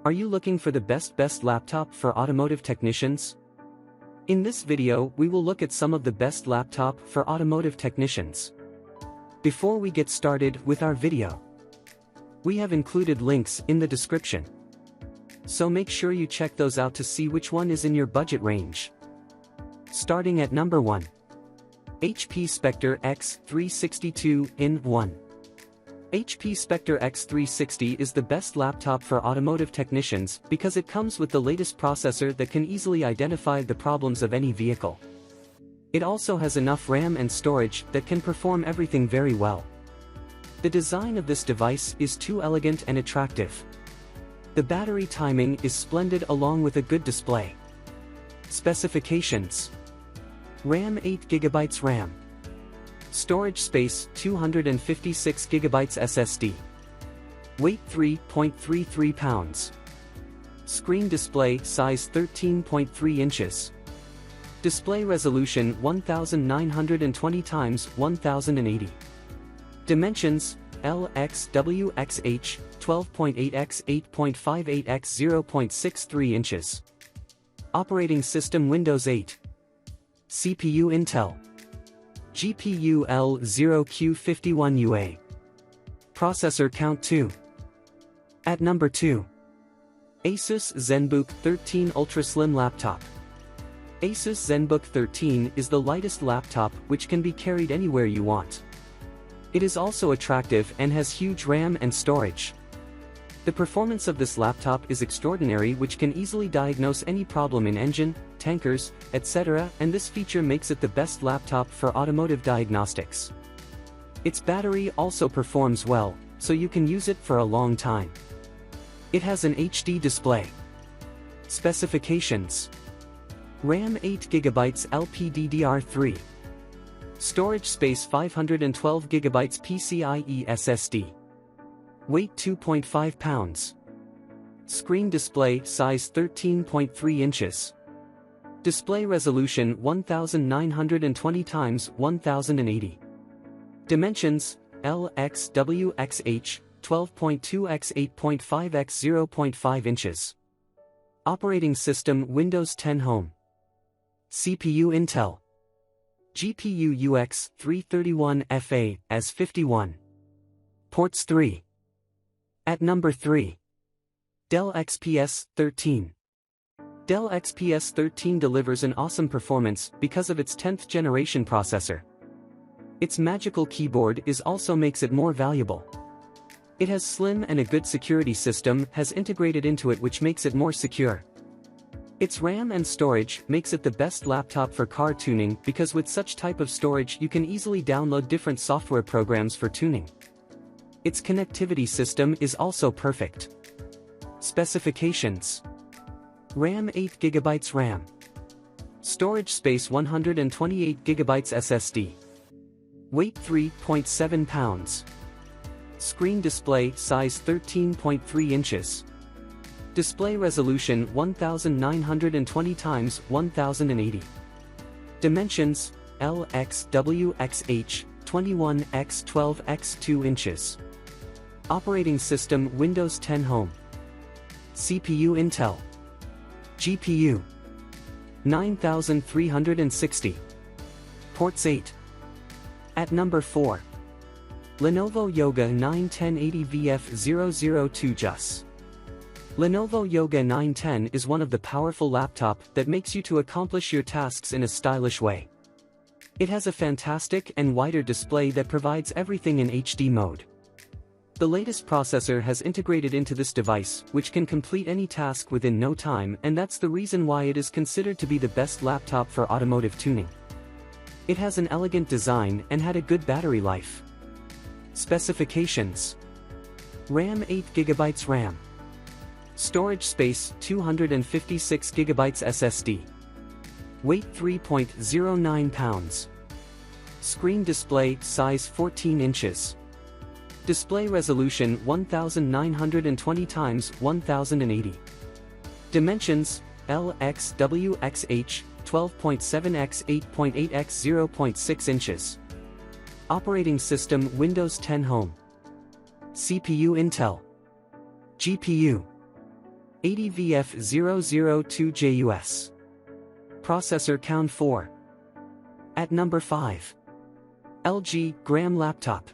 Are you looking for the best laptop for automotive technicians? In this video, we will look at some of the best laptop for automotive technicians. Before we get started with our video, we have included links in the description. So make sure you check those out to see which one is in your budget range. Starting at number 1. HP SPECTRE X362-in-1. HP SPECTRE X360 is the best laptop for automotive technicians because it comes with the latest processor that can easily identify the problems of any vehicle. It also has enough RAM and storage that can perform everything very well. The design of this device is too elegant and attractive. The battery timing is splendid along with a good display. Specifications: RAM 8GB RAM. Storage space 256GB SSD. Weight 3.33 pounds. Screen display size 13.3 inches. Display resolution 1920x1080. Dimensions: LXWXH 12.8x 8.58x 0.63 inches. Operating system Windows 8. CPU Intel. GPU L0Q51UA. Processor count 2. At number 2. ASUS ZENBOOK 13 Ultra Slim Laptop. ASUS ZENBOOK 13 is the lightest laptop which can be carried anywhere you want. It is also attractive and has huge RAM and storage. The performance of this laptop is extraordinary, which can easily diagnose any problem in engine, tankers, etc., and this feature makes it the best laptop for automotive diagnostics. Its battery also performs well, so you can use it for a long time. It has an HD display. Specifications: RAM 8GB LPDDR3. Storage space 512GB PCIe SSD. Weight 2.5 pounds. Screen display size 13.3 inches. Display resolution 1920x1080. Dimensions: LXWXH 12.2x 8.5x 0.5 inches. Operating system Windows 10 Home. CPU Intel. GPU UX 331FA AS51. Ports 3. At number 3. Dell XPS 13. Dell XPS 13 delivers an awesome performance because of its 10th generation processor. Its magical keyboard also makes it more valuable. It has slim and a good security system has integrated into it, which makes it more secure. Its RAM and storage makes it the best laptop for car tuning because with such type of storage you can easily download different software programs for tuning. Its connectivity system is also perfect. Specifications: RAM 8GB RAM. Storage space 128GB SSD. Weight 3.7 pounds. Screen display size 13.3 inches. Display resolution 1920x1080. Dimensions: LXWXH 21x12x 2 inches. Operating system Windows 10 Home. CPU Intel. GPU 9360. Ports 8. At number 4. Lenovo Yoga 91080VF002 JUS. Lenovo Yoga 910 is one of the powerful laptop that makes you to accomplish your tasks in a stylish way. It has a fantastic and wider display that provides everything in HD mode. The latest processor has integrated into this device, which can complete any task within no time, and that's the reason why it is considered to be the best laptop for automotive tuning. It has an elegant design and had a good battery life. Specifications: RAM 8GB RAM. Storage space 256GB SSD. Weight 3.09 pounds. Screen display size 14 inches. Display resolution 1920x1080. Dimensions: LXWXH 12.7x 8.8x 0.6 inches. Operating system Windows 10 Home. CPU Intel. GPU ADVF002JUS. Processor count 4. At number 5. LG Gram Laptop.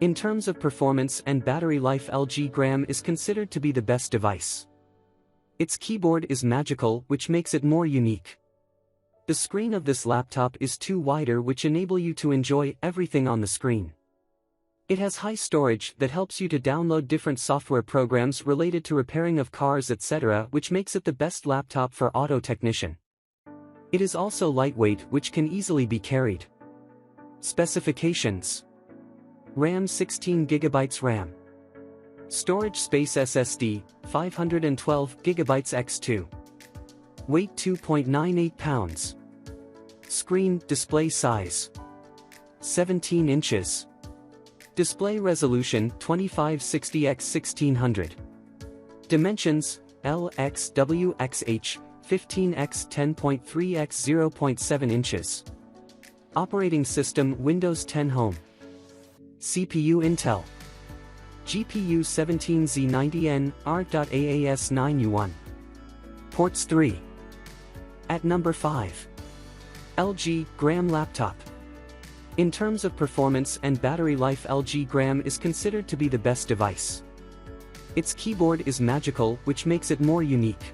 In terms of performance and battery life, LG Gram is considered to be the best device. Its keyboard is magical, which makes it more unique. The screen of this laptop is too wider, which enable you to enjoy everything on the screen. It has high storage that helps you to download different software programs related to repairing of cars, etc., which makes it the best laptop for auto technician. It is also lightweight, which can easily be carried. Specifications: RAM 16GB RAM. Storage space SSD, 512GB x2. Weight 2.98 pounds. Screen display size 17 inches. Display resolution 2560x1600. Dimensions LXWXH 15x10.3x 0.7 inches. Operating system Windows 10 Home. CPU Intel. GPU 17Z90N ART.AAS9U1. Ports 3. At number 5. LG Gram Laptop. In terms of performance and battery life, LG Gram is considered to be the best device. Its keyboard is magical, which makes it more unique.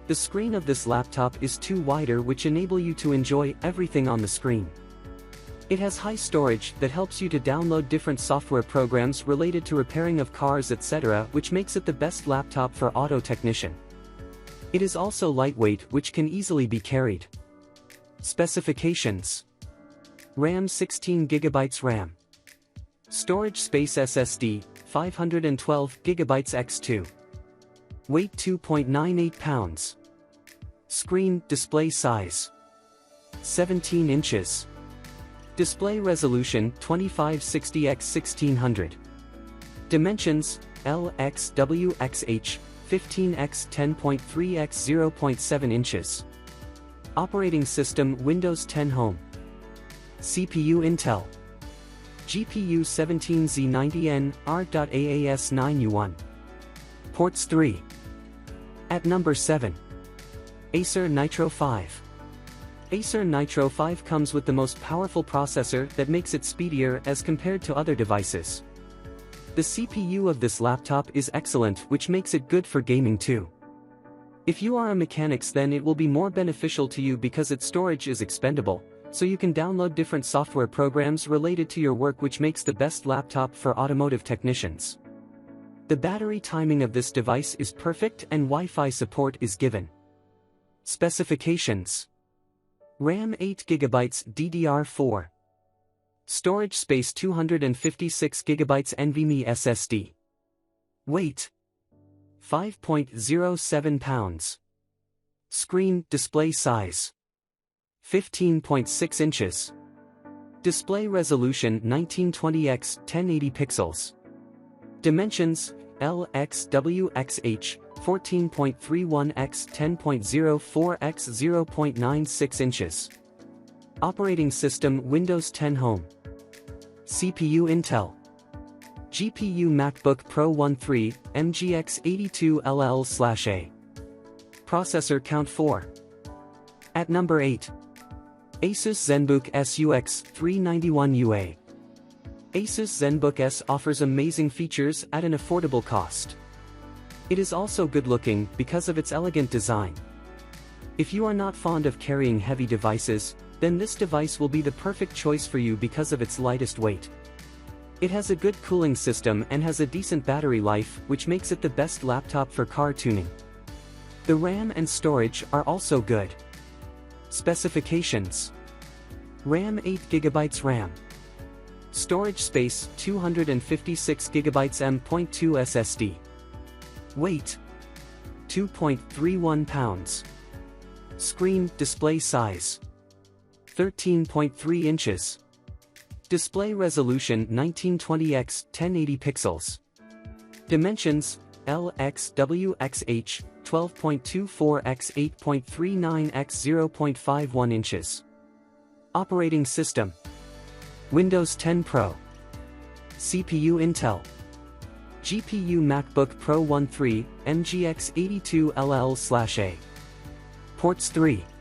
The screen of this laptop is too wider, which enable you to enjoy everything on the screen. It has high storage that helps you to download different software programs related to repairing of cars, etc., which makes it the best laptop for auto technician. It is also lightweight, which can easily be carried. Specifications: RAM 16GB RAM. Storage space SSD, 512GB x2. Weight 2.98 pounds. Screen display size 17 inches. Display resolution 2560x1600. Dimensions LXWXH 15x10.3x 0.7 inches. Operating system Windows 10 Home. CPU Intel. GPU 17Z90N ART.AAS9U1. Ports 3. At number 7. ACER Nitro 5. ACER Nitro 5 comes with the most powerful processor that makes it speedier as compared to other devices. The CPU of this laptop is excellent, which makes it good for gaming too. If you are a mechanic, then it will be more beneficial to you because its storage is expendable, so you can download different software programs related to your work, which makes the best laptop for automotive technicians. The battery timing of this device is perfect and Wi-Fi support is given. Specifications: RAM 8GB DDR4. Storage space 256GB NVMe SSD. Weight 5.07 pounds. Screen display size 15.6 inches. Display resolution 1920x1080 pixels. Dimensions LXWXH 14.31x 10.04x 0.96 inches. Operating system Windows 10 Home. CPU Intel. GPU MacBook Pro 13 MGX82LL/A. Processor count 4. At number 8. ASUS ZenBook SUX 391UA. ASUS ZenBook S offers amazing features at an affordable cost. It is also good looking because of its elegant design. If you are not fond of carrying heavy devices, then this device will be the perfect choice for you because of its lightest weight. It has a good cooling system and has a decent battery life, which makes it the best laptop for car tuning. The RAM and storage are also good. Specifications: RAM 8GB RAM. Storage space 256GB M.2 SSD. Weight 2.31 pounds. Screen display size 13.3 inches. Display resolution 1920x1080 pixels. Dimensions LXWXH 12.24x 8.39x 0.51 inches. Operating system Windows 10 Pro. CPU Intel. GPU MacBook Pro 13 MGX82 LL/A. Ports 3.